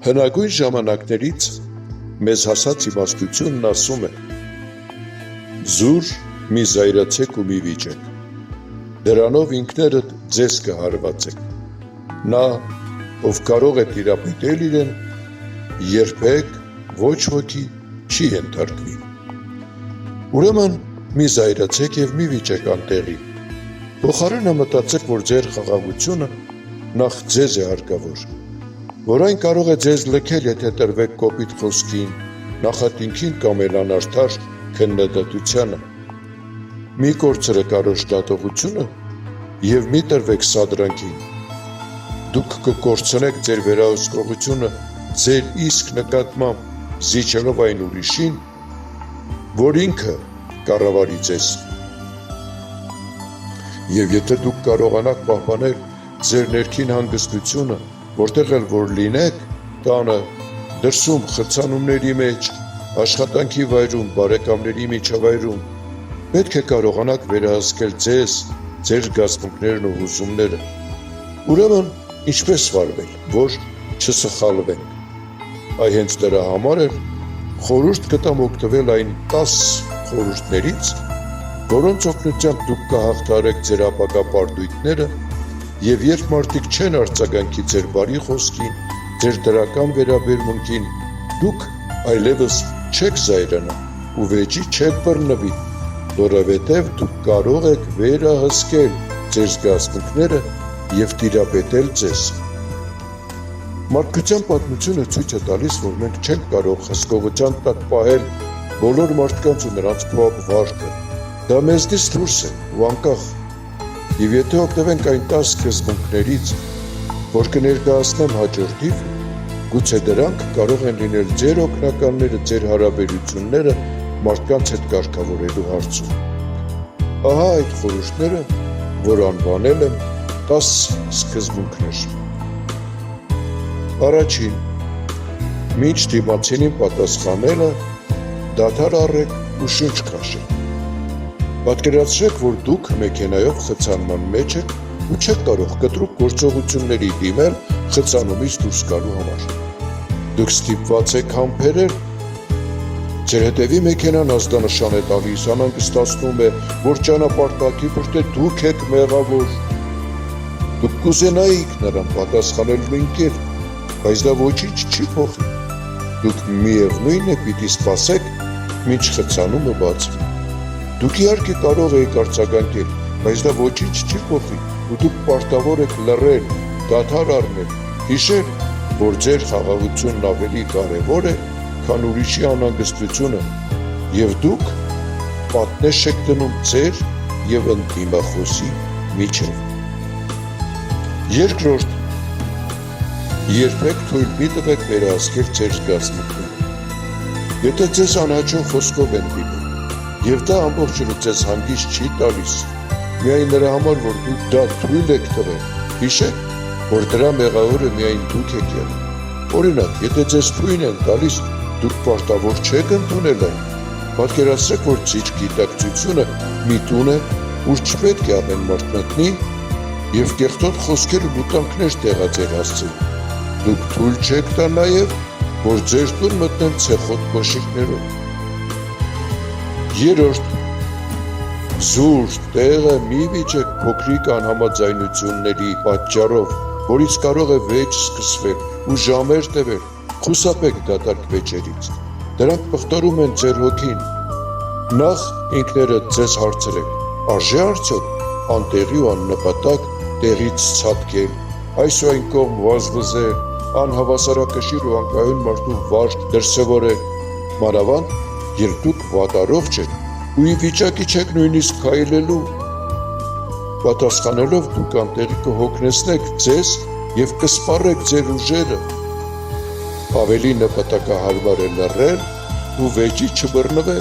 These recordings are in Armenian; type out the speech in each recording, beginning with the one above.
Հնագույն ժամանակներից մեզ հասած իմաստությունն ասում է. զուր մի զայրացեք ու մի վիճեք, դրանով ինքներդ ձեզ կհարվածեք, նա, ով կարող է տիրապետել իրեն, երբեք ոչ ոքի չի ենթարկվի։ Ուրեմն մի զայրացեք և մի վիճեք անտեղի, փոխարենը մտածեք, որ ձեր խաղաղությունը նախ ձեզ է հարկավոր, որ այն կարող է ձեզ լքել, եթե տրվեք կոպիտ խոսքին, նախատինքին կամ էլ անարդար քննադատությանը։ Մի կորցրեք առողջ դատողությունը և մի տրվեք սադրանքին։ Դուք կկորցնեք ձեր վերահսկողությունը ձեր իսկ նկատմամբ, զիջելով այն ուրիշին, որ ինքը կառավարի ձեզ։ Եվ եթե դուք կարողանաք պահպանել ձեր ներքին հանգստությունը, որտեղ էլ որ լինեք, տանը, դրսում, խցանումների մեջ, աշխատանքի վայրում, բարեկամների միջավայրում, պետք է կարողանաք վերահսկել ձեզ, ձեր զգացմունքներն ու հուզումները։ Ուրեմն, ինչպես վարվել, որ չսխալվենք։ Այ հենց դրա համար էլ խորհուրդ կտամ օգտվել այն 10 խորհուրդներից, որոնց օգնությամբ դուք կհաղթարեք ձեր ապագա պարտույտները, և երբ մարդիկ չեն արձագանքի ձեր բարի խոսքին, ձեր դրական վերաբերմունքին, դուք այլևս չեք զայրանա ու վեճի չեք բռնվի, որովհետև դուք կարող եք վերահսկել ձեր զգացմունքները և տիրապետել ձեզ։ Մարդկության պատմությունը ցույց է տալիս, որ մենք չենք կարող հսկողության տակ պահել բոլոր մարդկանց ու նրանց վարկը։ Դա մեզնից դուրս է ու անկախ։ Եվ եթե օգտվենք այն 10 սկզբունքներից, որ կներկայացնեմ հաջորդիվ, գուցե դրանք կարող են լինել ձեր օգնականները ձեր հարաբերությունները մարդկանց հետ կարգավորելու հարցում։ Ահա այդ խորհուրդները, որ անվանել եմ 10 սկզբունքներ։ Առաջին, մինչ դիմացինին պատասխանելը, դադար առեք ու շունչ քաշեք։ Պատկերացրեք, որ դուք մեքենայով խցանման մեջ եք ու չեք կարող կտրուկ գործողությունների դիմել խցանումից դուրս գալու համար։ Դուք ստիպված եք համբերել, ձեր հետևի մեքենան ազդանշան է տալիս, անհանգստացնում է, որ ճանապարհի վրա թե դուք եք մեղավոր։ Դուք կուզենայիք նրան պատասխանել նույն կերպ, բայց դա ոչինչ չի փոխի։ Դուք միևնույն է պիտի սպասեք, մինչ խցանումը բացվի։ Դուք իհարկե կարող եք արձագանքել, բայց դա ոչինչ չի փոխի, ու դուք պարտավոր եք լռել, դադար առնել, հիշել, որ ձեր խաղաղությունն ավելի կարևոր է, քան ուրիշի անհանգստությունը, և դուք պատնեշ եք դնում ձեր և ընդդիմախոսի միջև։ Երկրորդ, երբեք թույլ մի տվեք վերահսկել ձեր զգացմունքները։ Եթե ձեզ անհաջող խոսքով են դիմում, և դա ամբողջը ձեզ հանգիստ չի տալիս, միայն նրա համար, որ դուք դա թույլ եք տվել, հիշեք, որ դրա մեղավորը միայն դուք եք եղել։ Օրինակ, եթե ձեզ թույլ են տալիս, դուք պարտավոր չեք ընդունել այն։ Պատկերացրեք, որ ձեր գիտակցությունը մի տուն է, ուր չպետք է ամեն մարդ մտնի և կեղտոտ խոսքեր ու մուտանքներ տեղաձեր հասցնի։ Դուք թույլ չեք տա նաև, որ ձեր տուն մտնեն ցեխոտ կոշիկներով։ Երրորդ, զուր տեղը մի վիճեք փոքրիկ անհամաձայնությունների պատճառով, որից կարող է վեճ սկսվել ու ժամեր տևել, խուսափեք դատարկ վեճերից։ Դրանք պղտորում են ձեր հոգին։ Նախ ինքներդ ձեզ հարցրեք, արժե արդյոք անտեղի ու աննպատակ տեղից ցատկել, այս ու այն կողմ վազվզել, անհավասարակշիռ ու անկայուն մարդու վարք դրսևորել, մանավանդ երբ դուք վատառողջ եք ու ի վիճակի չեք նույնիսկ քայլելու։ Պատասխանելով դուք անտեղի կհոգնեցնեք ձեզ և կսպառեք ձեր ուժերը։ Ավելի նպատակահարմար է լռել ու վեճի չբռնվել։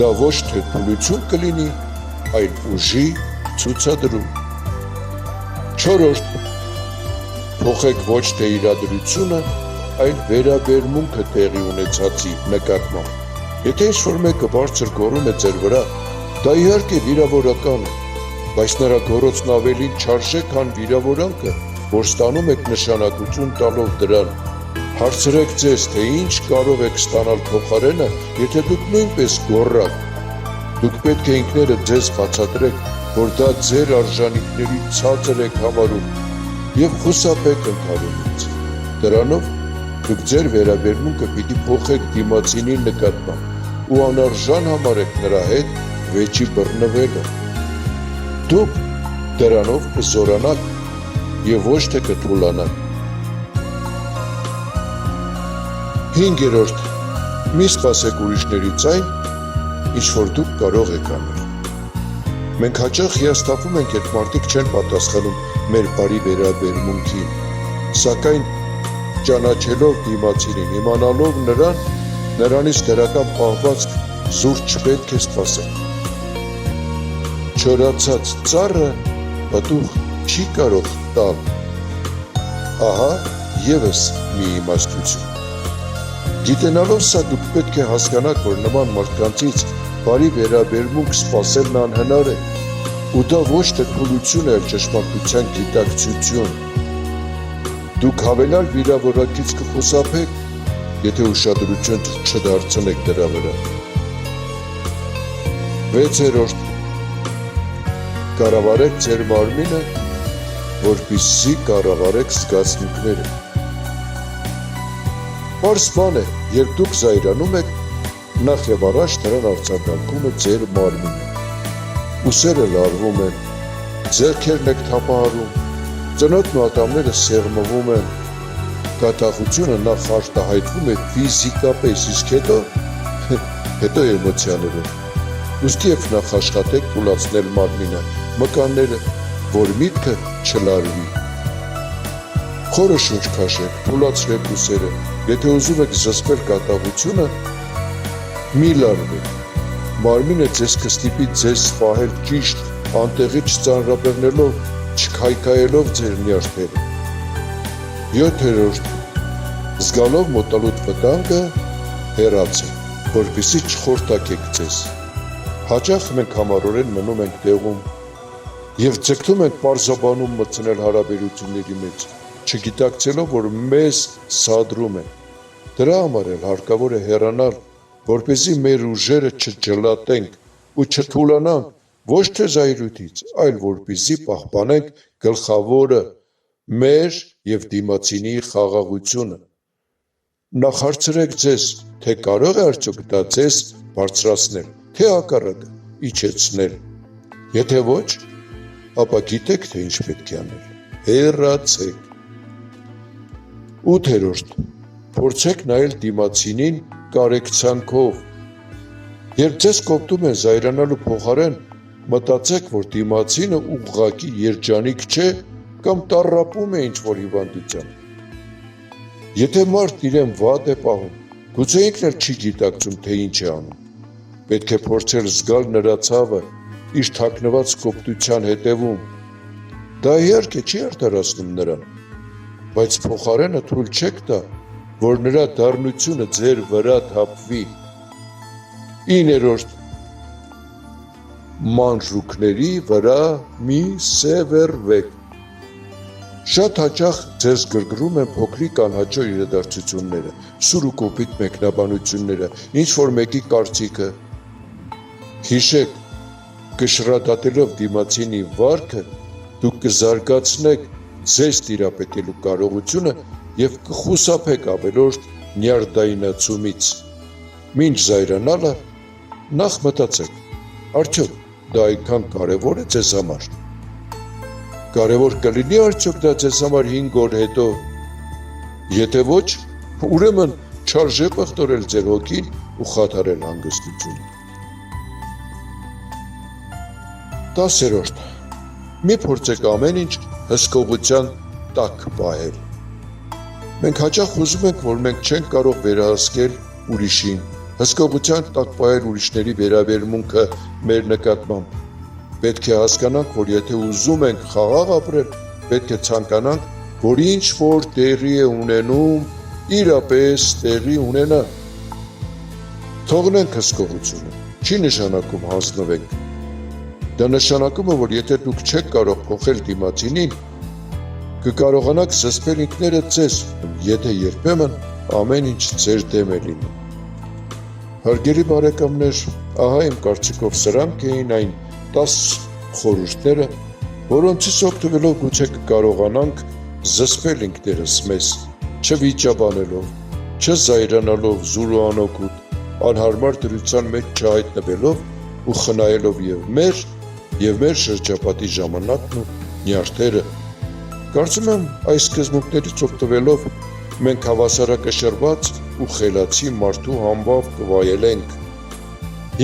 Դա ոչ թե թուլություն կլինի, այլ ուժի ցուցադրում։ Չորրորդ, փոխեք ոչ թե իրադրությունը, այլ վերաբերմունքը տեղի ունեցածի նկատմամբ։ Եթե ինչ-որ մեկը բարձր գոռում է ձեր վրա, դա իհարկե վիրավորական է, բայց նրա գոռոցն ավելին չարժե, քան վիրավորանքը, որ ստանում եք նշանակություն տալով դրան։ Հարցրեք ձեզ, թե ինչ կարող եք ստանալ փոխարենը, եթե դուք նույնպես գոռաք։ Դուք պետք է ինքներդ ձեզ բացատրեք, որ դա ձեր արժանինքների ցածր եք համարում եւ խուսափեք ընդհանրից։ Դրանով դուք ձեր վերաբերմունքը պիտի փոխեք դիմացինի նկատմամբ ու անարժան համարեք նրա հետ վեճի բռնվելը։ Դուք դրանով կզորանաք եւ ոչ թե կթուլանաք։ 5-րդ. Մի սպասեք ուրիշների ձայն, ինչ որ դուք կարող եք անել։ Մենք հաճախ հիասթափվում ենք, երբ մարդիկ չեն պատասխանում մեր բարի վերաբերմունքին, սակայն ճանաչելով դիմացինին, իմանալով նրանից դրական պահվածք զուրկ չպետք է սպասել։ Չորացած ծառը պտուղ չի կարող տալ։ Ահա ևս մի իմաստություն։ Գիտենալով սա դուք պետք է հասկանաք, որ նման մարդկանցից բարի վերաբերմունք սպասելն անհնար է, ու դա ոչ թե թուլություն է, այլ ճշմարտության գիտակցություն։ Դուք հավելյալ վիրավորակից կխուսափեք, եթե ուշադրություն չդարձնեք դրա վրա։ 6-րդ. Կառավարեք ձեր մարմինը, որպեսզի կառավարեք զգացմունքները։ Պարզ բան է, երբ դուք զայրանում եք, նախ եւ առաջ նրան արձագանքում է ձեր մարմինը։ Ուսերը լարվում են, ձեռքերն եք թափահարում, ծնոտն ու ատամները սեղմվում են, կատաղությունը նախ արտահայտվում է ֆիզիկապես, իսկ հետո էմոցիաներով։ Ուստի եւ նախ աշխատեք թուլացնել մարմինը, մկանները, որ միտքը չլարվի։ Խորը շունչ քաշեք, թուլացրեք ուսերը, եթե ուզում եք զսպել կատաղությունը, մի լարվեք, մարմինը ձեզ կստիպի ձեզ սպահել ճիշտ, անտեղի չծանրաբեռնելով, չքայքայելով ձեր նյարդերը։ 7-րդ. Զգալով մոտալուտ վտանգը հեռացեք, որպեսզի չխորտակեք ձեզ։ Հաճախ մենք համառորեն մնում ենք տեղում եւ ձգտում ենք պարզաբանում մտցնել հարաբերությունների մեջ, չգիտակցելով, որ մեզ սադրում են։ Դրա համար էլ հարկավոր է հեռանալ, որպեսզի մեր ուժերը չջլատենք ու չթուլանանք ոչ թե զայրույթից, այլ որպեսզի պահպանենք գլխավորը մեր եւ դիմացինի խաղաղությունը։ Նախ հարցրեք ձեզ, թե կարող է արդյոք դա ձեզ բարձրացնել, թե հակառակը իջեցնել։ Եթե ոչ, ապա գիտեք, թե ինչ պետք է անել։ Հեռացեք։ 8-րդ. Փորձեք նայել դիմացինին կարեկցանքով։ Երբ ձեզ կոպտում են զայրանալու փոխարեն, մտածեք, որ դիմացինը ուղղակի երջանիկ չէ կամ տառապում է ինչ-որ հիվանդությամբ։ Եթե մարդ իրեն վատ է պահում, գուցե ինքն էլ չի գիտակցում, թե ինչ է անում։ Պետք է փորձել զգալ նրա ցավը իր թաքնված կոպտության հետևում։ Դա իհարկե չի արդարացնում նրան, բայց փոխարենը թույլ չեք տա, որ նրա դառնությունը ձեր վրա թափվի։ 9-րդ. Մանրուքների վրա մի սևեռվեք։ Շատ հաճախ ձեզ գրգռում են փոքրիկ անհաճո իրադարձությունները, սուր ու կոպիտ մեկնաբանությունները, ինչ-որ մեկի կարծիքը։ Հիշեք, կշռադատելով դիմացինի վարքը, դուք կզարգացնեք ձեզ տիրապետելու կարողությունը եւ կխուսափեք ավելորդ նյարդայնացումից։ Մինչ զայրանալը, նախ մտածեք, արդյոք դա այնքան կարևոր է ձեզ համար։ Կարևոր կլինի արդյոք դա ձեզ համար 5 օր հետո։ Եթե ոչ, ուրեմն չարժե պղտորել ձեր հոգին ու խաթարել հանգստությունը։ 10-րդ. Մի փորձեք ամեն ինչ հսկողության տակ պահել։ Մենք հաճախ ուզում ենք, որ մենք չենք կարող վերահսկել ուրիշին, հսկողության տակ պահել ուրիշների վերաբերմունքը մեր նկատմամբ։ Պետք է հասկանանք, որ եթե ուզում ենք խաղաղ ապրել, պետք է ցանկանանք, որ ինչ որ տեղի է ունենում, իրապես տեղի ունենա։ Թողնենք հսկողությունը, չի նշանակում հանձնվենք։ Դա նշանակում է, որ եթե դուք չեք կարող փոխել դիմացինին, Կկարողանաք զսպել ինքներդ ձեզ, եթե երբեմն ամեն ինչ ձեր դեմ է լինում։ Հարգելի բարեկամներ, ահա իմ կարծիքով սրանք էին այն 10 խորհուրդները, որոնցից օգտվելով գուցե կկարողանանք զսպել ինքներս մեզ, չվիճաբանելով, չզայրանալով զուրոանոքուտ, անհարմար դրության մեջ չհայտնվելով ու խնայելով և մեր շրջապատի ժամանակն ու նյարդերը։ Կարծում եմ, այս սկզբունքներից օգտվելով մենք հավասարակշռված ու խելացի մարդու համբավ կվայելենք։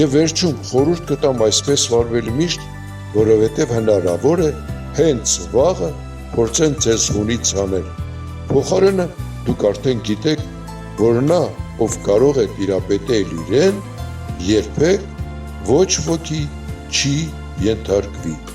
Եվ վերջում խորհուրդ կտամ այսպես վարվել միշտ, որովհետև հնարավոր է հենց վաղը փորձեն ձեզ հունից հանել։ Փոխարենը դուք արդեն գիտեք, որ նա, ով կարող է տիրապետել իրեն, երբեք ոչ ոքի չի ենթարկվի։